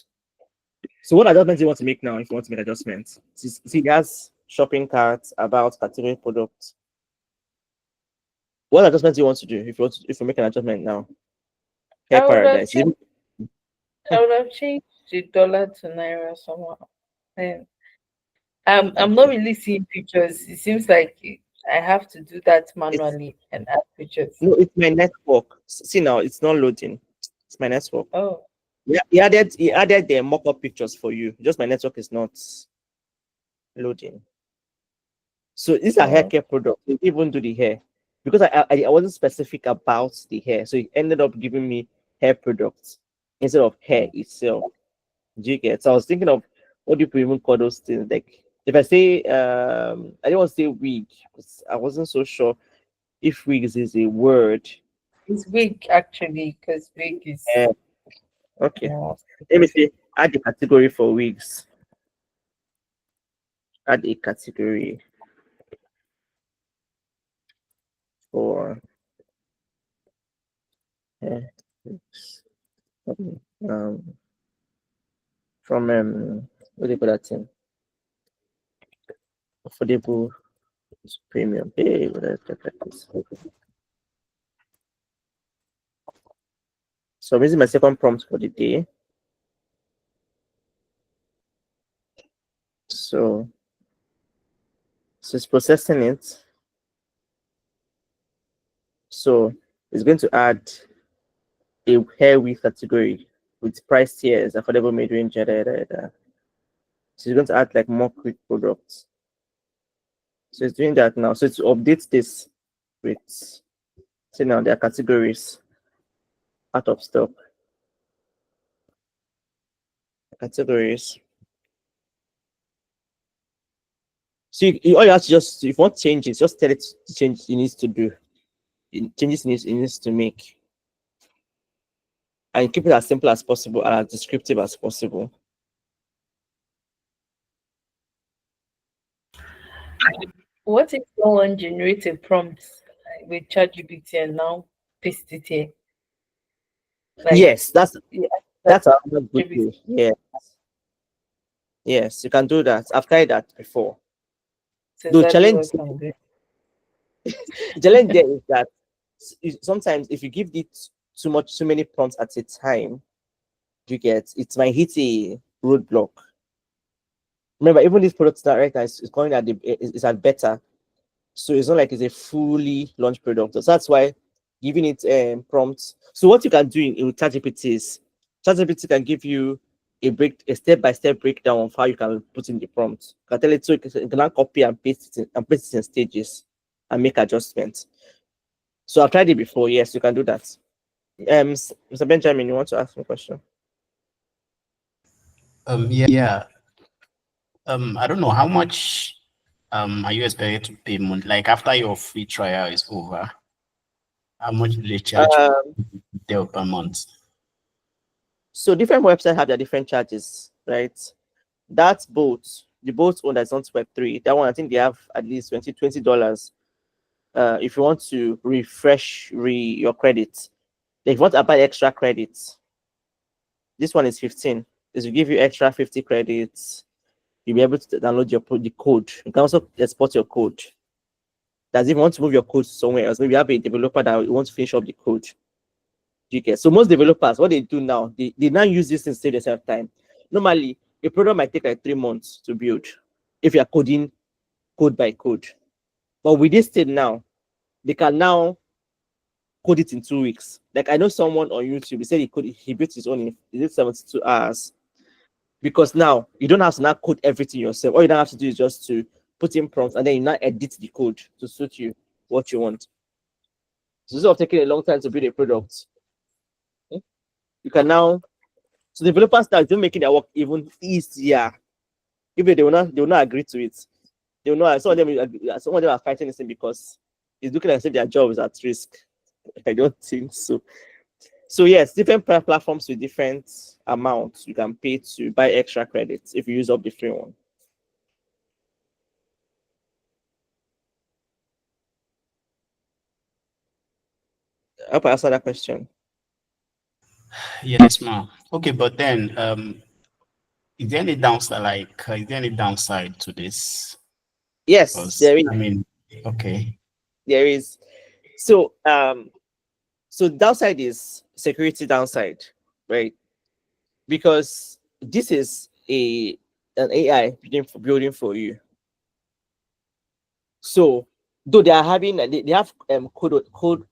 So what adjustments do you want to make now if you want to make adjustments? See, there's shopping carts, about category products. What adjustments do you want to do if you make an adjustment now? Hair
I would have
paradise.
changed, I would have changed the dollar to naira somehow. And I'm not really seeing pictures. It seems like I have to do that manually and add pictures.
No, it's my network. See now, it's not loading. It's my network.
Oh,
Yeah, he added the mock-up pictures for you. Just my network is not loading. So these are hair care products. They even do the hair because I wasn't specific about the hair, so it ended up giving me hair products instead of hair itself. Do you get? So I was thinking of what do people even call those things? Like if I say I didn't want to say wig because I wasn't so sure if wigs is a word.
it's wig actually, because wig is
Okay.
more
Let me see. Add a category for wigs. Add a category for hair wigs. From what do you call that thing? Affordable premium. Hey, what is that? So I'm using my second prompt for the day. So it's processing it. So it's going to add a hair wig category with price tiers, affordable mid-range, So it's going to add like more quick products. So it's doing that now. So to update this with, see now there are categories out of stock. Categories. So all you have to just, if you want changes, just tell it to change it needs to do. Changes it needs to make. And keep it as simple as possible and as descriptive as possible.
What if someone generates a prompt with ChatGPT and now paste it here? Like,
Yes, that's
that's
another good way. Yeah. Yes, you can do that. I've tried that before. The
exactly
challenge there is that sometimes if you give it too many prompts at a time, you get it might hit a roadblock. Remember, even this product that right now is calling at is at beta, so it's not like it's a fully launched product. So that's why giving it prompts. So what you can do in ChatGPT is ChatGPT can give you a step-by-step breakdown of how you can put in the prompt. You can tell it so you can now copy and paste it in stages and make adjustments. So I've tried it before. Yes, you can do that. Mr. Benjamin, you want to ask me a question?
Yeah. I don't know how much are you expected to pay month? Like after your free trial is over, how much do they charge you per month?
So different websites have their different charges, right? That's both the both one that's on Web3. That one I think they have at least $20. If you want to refresh your credits, if you want to apply extra credits, this one is 15. This will give you extra 50 credits. You'll be able to download the code. You can also export your code. That's if you want to move your code somewhere else. Maybe you have a developer that wants to finish up the code. You get so most developers, what they do now, they now use this to save themselves time. Normally, a product might take like 3 months to build if you're coding code by code. But with this thing now, they can now code it in 2 weeks. Like I know someone on YouTube, he said he built his own in 72 hours. Because now you don't have to now code everything yourself. All you don't have to do is just to put in prompts and then you now edit the code to suit you what you want. So instead of taking a long time to build a product, you can now So developers start to making their work even easier. If they will not agree to it. They will not. Some of them are fighting this thing because it's looking as if their job is at risk. I don't think so. So yes, different platforms with different amounts you can pay to buy extra credits if you use up the free one. I hope I answered that question.
Yes, ma'am. Okay, but then is there any downside? Like, is there any downside to this?
Yes,
Because
there is.
I mean, okay,
There is. So so downside is security downside, right? Because this is an AI building for you. So though they are having they have code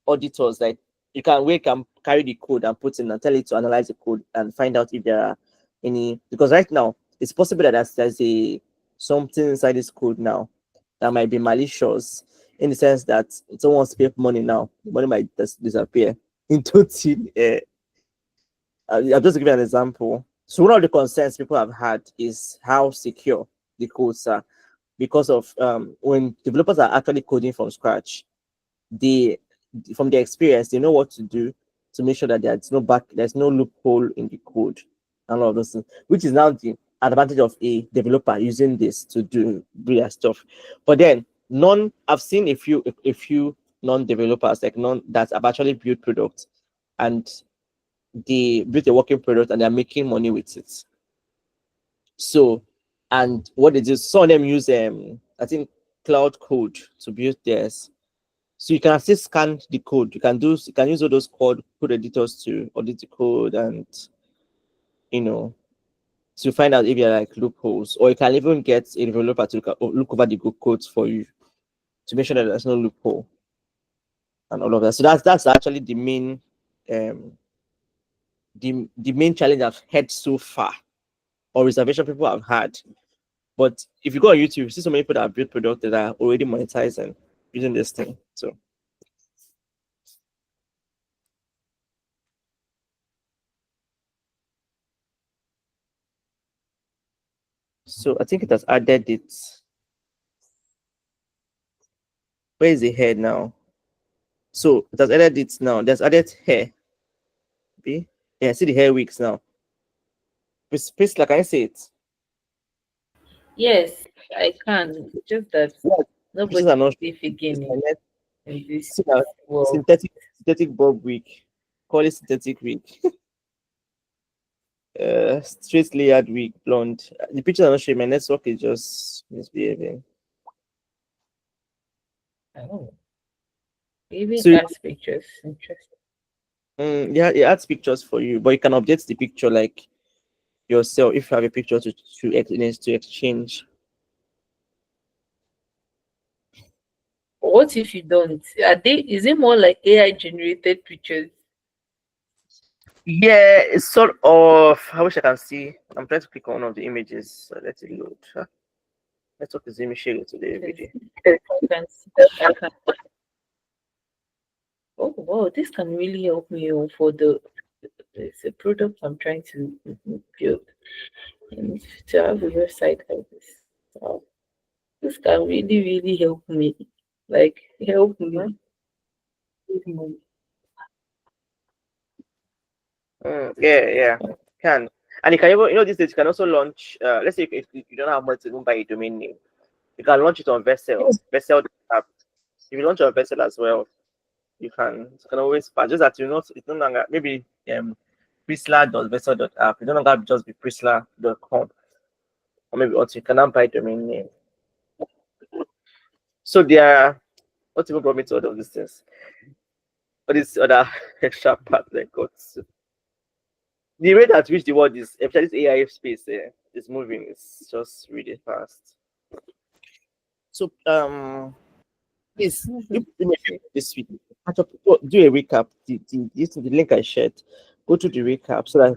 auditors, like we can carry the code and put in and tell it to analyze the code and find out if there are any, because right now it's possible that there's a something inside this code now that might be malicious, in the sense that someone wants to pay money now, the money might just disappear into thin air. I'll just give you an example. So one of the concerns people have had is how secure the codes are, because of when developers are actually coding from scratch, they from their experience they know what to do to make sure that there's no loophole in the code and all of those things, which is now the advantage of a developer using this to do their stuff. But then I've seen a few non-developers, like none that have actually built products, and they built a working product and they're making money with it. So, and what they do, some of them use I think cloud code to build theirs. So you can still scan the code. You can use all those code editors to audit the code, and you know to find out if there are like loopholes, or you can even get a developer to look over the good codes for you to make sure that there's no loophole and all of that. So that's actually um the main challenge I've had so far, or reservation people have had. But if you go on YouTube, you see so many people that have built products that are already monetizing using this thing. So I think it has added it. Where is the hair now? So it has added it now. There's added hair. See? Yeah, see the hair wigs now. Please, like I say it.
Yes, I can. Just that
Yeah, pictures are
nobody
not.
is safe
It's
again
my net.
in this
See now,
world.
synthetic bob wig. Call it synthetic wig. Straight layered wig, blonde. The pictures are not showing. My network is just misbehaving.
Oh, even
So
as pictures. Interesting.
yeah, it adds pictures for you, but you can update the picture like yourself if you have a picture to exchange.
What if you don't? Is it more like AI generated pictures?
Yeah, it's sort of. I wish I can see. I'm trying to click on one of the images. So let it load. Network is image today every
Yes,
day.
I can see. I can. Oh wow, this can really help me for it's a product I'm trying to build and to have a website like this. Wow, this can really help me. Like help me.
Yeah, can. And you can even, these days you can also launch. Let's say if you don't have money to even buy a domain name, you can launch it on Vessel. Vessel app. If you launch on Vessel as well, you can always patch. Just that it's no longer maybe Prisla.vessel.app. You no longer just be Prisla.com, or maybe also you cannot buy domain name. So there are what even brought me to all of these things. All these other extra parts that got the rate at which the world is, especially this AI space, is moving. It's just really fast. So please do me a favor this week. Do a recap. The link I shared. Go to the recap so that I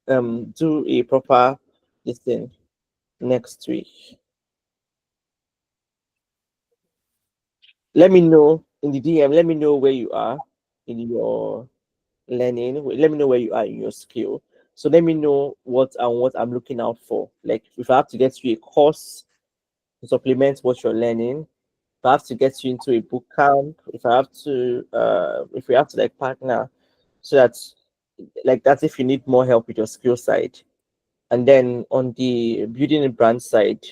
can do a proper this thing next week. Let me know in the DM. Let me know where you are in your learning. Let me know where you are in your skill. So let me know what I'm looking out for. Like if I have to get you a course to supplement what you're learning, if I have to get you into a boot camp, if we have to like partner, so that like that's if you need more help with your skill side. And then on the building a brand side,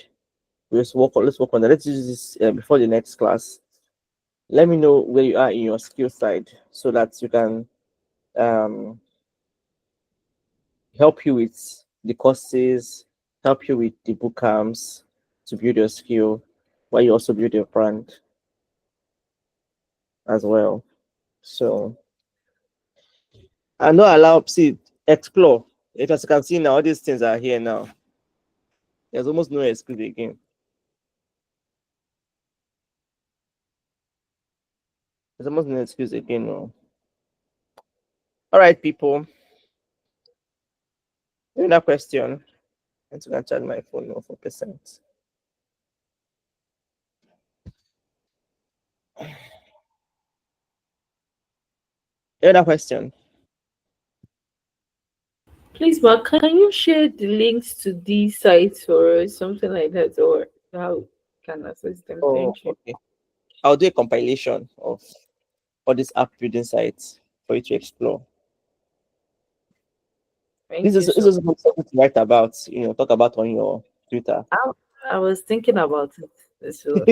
let's work on that. Let's use this before the next class. Let me know where you are in your skill side so that you can um help you with the courses, help you with the boot camps to build your skill, while you also build your brand as well. So I'm not allowed see explore. If as you can see now, all these things are here now. There's almost no excuse again. There's almost no excuse again. No. All right, people. Another question. I'm going to charge my phone now 4%. Another question.
Please, Mark, can you share the links to these sites for us, something like that, or how can access them?
Oh,
Thank you.
okay. I'll do a compilation of all these app building sites for you to explore.
Thank you
This
so
is something to write about, talk about on your Twitter.
much. I was thinking about it. So,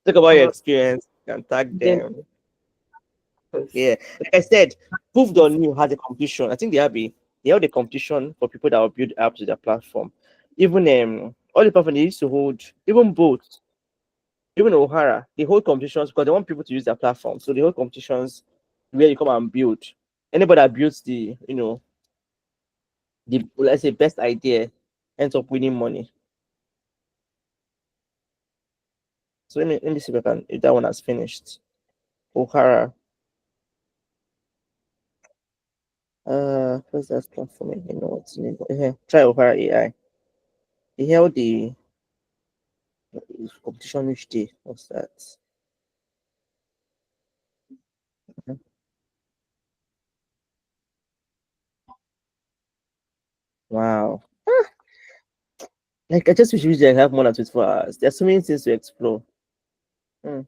Talk about your
uh,
experience, you can tag
then,
them. Yeah. Like I said, Proved or New has a competition. I think they have the competition for people that will build apps with their platform. Even all the platforms they used to hold, even both, even O'Hara, they hold competitions because they want people to use their platform. So they hold competitions where you come and build. Anybody that builds the let's say best idea ends up winning money. So let me see if that one has finished. O'Hara. What's that platform again? No, what's the name? Yeah, try O'Hara AI. They held the competition which day? What's that? Mhm. Wow. Like I just wish I have more than 24 hours. There's so many things to explore. Hmm,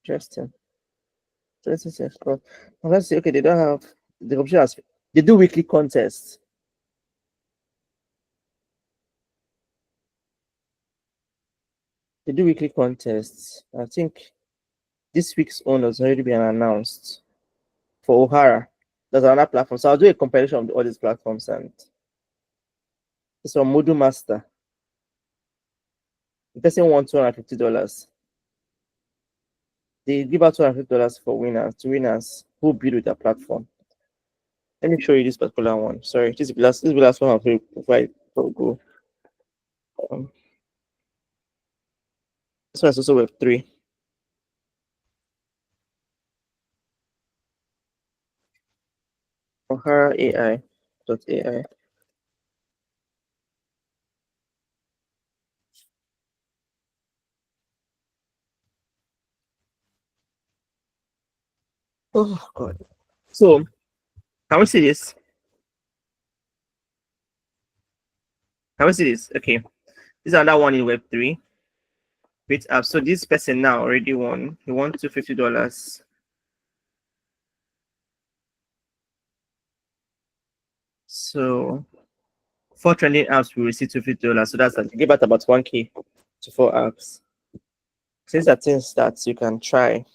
interesting. So let's see. Explore. Now let's see. Okay, they don't have the competition has they do weekly contests. They do weekly contests. I think this week's own has already been announced for O'Hara. There's another platform. So I'll do a comparison of all these platforms and it's from Moodle Master. The person won $250. They give out $250 for winners who bid with their platform. Let me show you this particular one. Sorry, this is the last one I'll play before I go. Um, this one is also Web3. O'Hara AI.ai. Oh god. So can we see this? Can we see this? Okay. This is another one in Web3. Wait up. So this person now already won. He won $250. So 4 trending apps will receive $250. So that's like give out about 1K to 4 apps. These are things that you can try,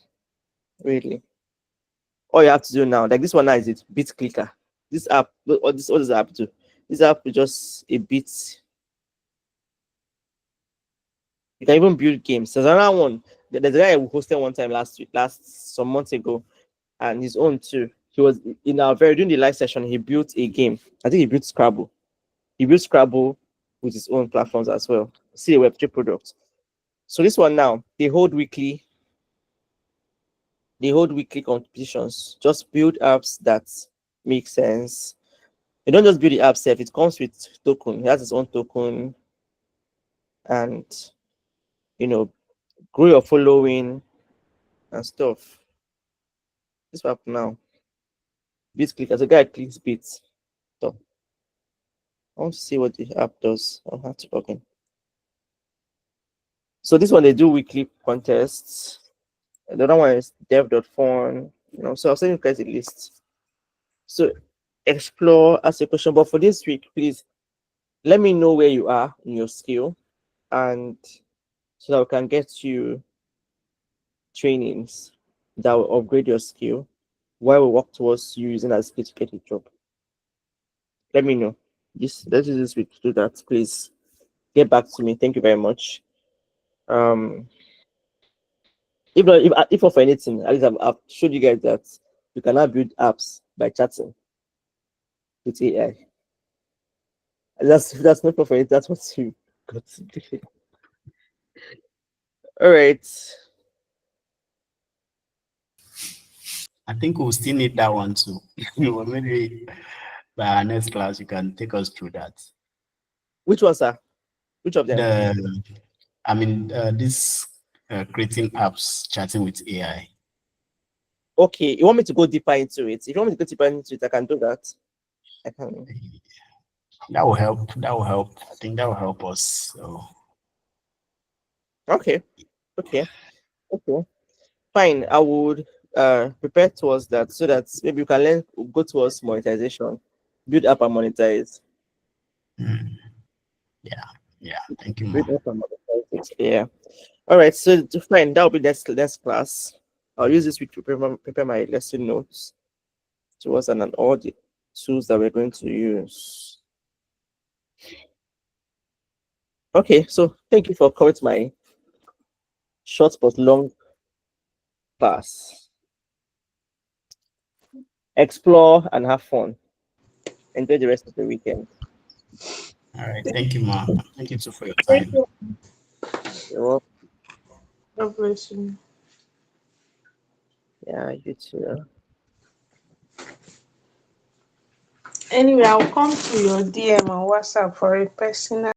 really. All you have to do now, like this one now is it bit clicker. This app, what does the app do? This app is just a bit. You can even build games. There's another one. There's a guy who hosted one time last some months ago, and his own too. He was in our very during the live session. He built a game. I think he built Scrabble. He built Scrabble with his own platforms as well. See a Web3 product. So this one now, they hold weekly competitions. Just build apps that make sense. You don't just build the app self, it comes with token. It has its own token and you know, grow your following, and stuff. This app now. Bit clicker. So guy clicks bits. So I want to see what the app does. I'll have to log in. So this one they do weekly contests. The other one is dev.fun. So I'll send you guys a list. So explore, ask a question. But for this week, please let me know where you are in your skill, and so that we can get you trainings that will upgrade your skill while we work towards you using that skill to get a job. Let me know. Let's use this week to do that. Please get back to me. Thank you very much. If not for anything, at least I've showed you guys that you cannot build apps by chatting with AI. That's not for anything. That's what you got to do. All right.
I think we'll still need that one too. Maybe by our next class, you can take us through that.
Which one, sir? Which of them?
This creating apps, chatting with AI.
Okay, you want me to go deeper into it? If you want me to go deeper into it, I can do that. I can.
That will help. That will help. I think that will help us. So.
Okay. Fine. I would prepare towards that so that maybe you can go towards monetization, build up and monetize.
Yeah. Thank you,
Build
Mom.
up and monetize it. Yeah. All right. So fine. That will be next class. I'll use this week to prepare my lesson notes towards and all the tools that we're going to use. Okay. So thank you for coming to my short but long class. Explore and have fun. Enjoy the rest of the weekend.
All right. Thank you, Ma. Thank you too for your
Thank
time.
you.
You're welcome.
God bless you.
Yeah, you too.
Anyway, I'll come to your DM on WhatsApp for a personal